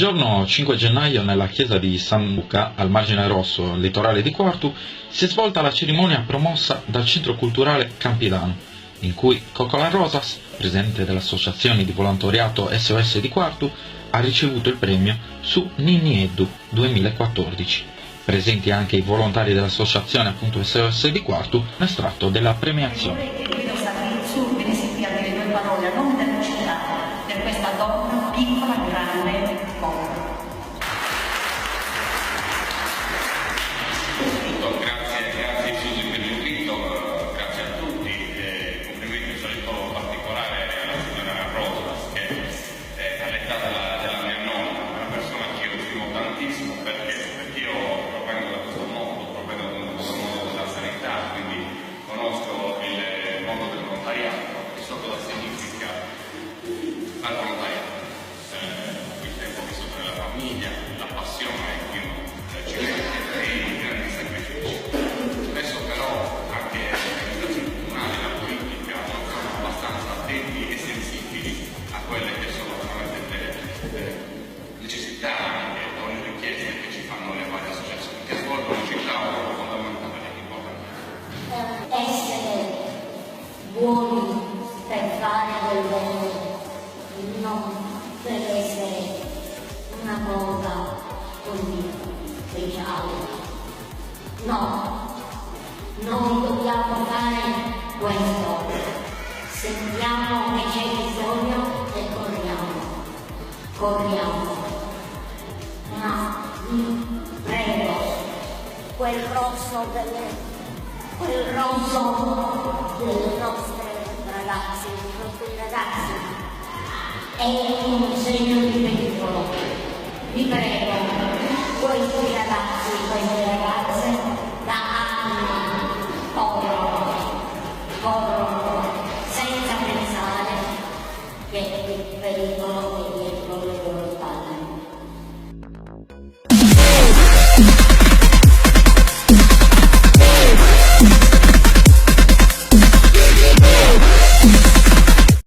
giorno 5 gennaio nella chiesa di San Luca, al margine rosso, litorale di Quartu, si è svolta la cerimonia promossa dal Centro Culturale Campidano, in cui Coccola Rosas, presidente dell'Associazione di Volontariato SOS di Quartu, ha ricevuto il premio su Ninni Eddu 2014. Presenti anche i volontari dell'Associazione appunto SOS di Quartu, un estratto della premiazione. Io stare su e sia dire due parole a nome della città per questa donna piccola, grande, povera. Grazie Susi per l'invito, grazie a tutti, complimenti solito particolare alla signora Rosas che è all'età della mia nonna, una persona che io stimo tantissimo perché io provengo da questo mondo, della sanità, quindi conosco il mondo del volontariato e so cosa significa fare volontariato, il tempo vissuto nella famiglia, la passione che uno ci mette e i grandi sacrifici. Spesso però anche l'amministrazione comunale e la politica non sono abbastanza attenti e sensibili a quelle che sono veramente le necessità o le richieste che ci fanno le varie associazioni che svolgono città un ruolo fondamentale e importante. Essere buoni per fare del bene, non per essere una cosa così speciale. No, noi dobbiamo fare questo. Sentiamo che c'è bisogno e corriamo. Ma vi prego, quel rosso delle nostre ragazze, dei nostri ragazzi è un segno di pericolo. Vi prego, questi ragazzi, queste ragazze da anni corrono senza pensare che il pericolo è dietro le loro spalle.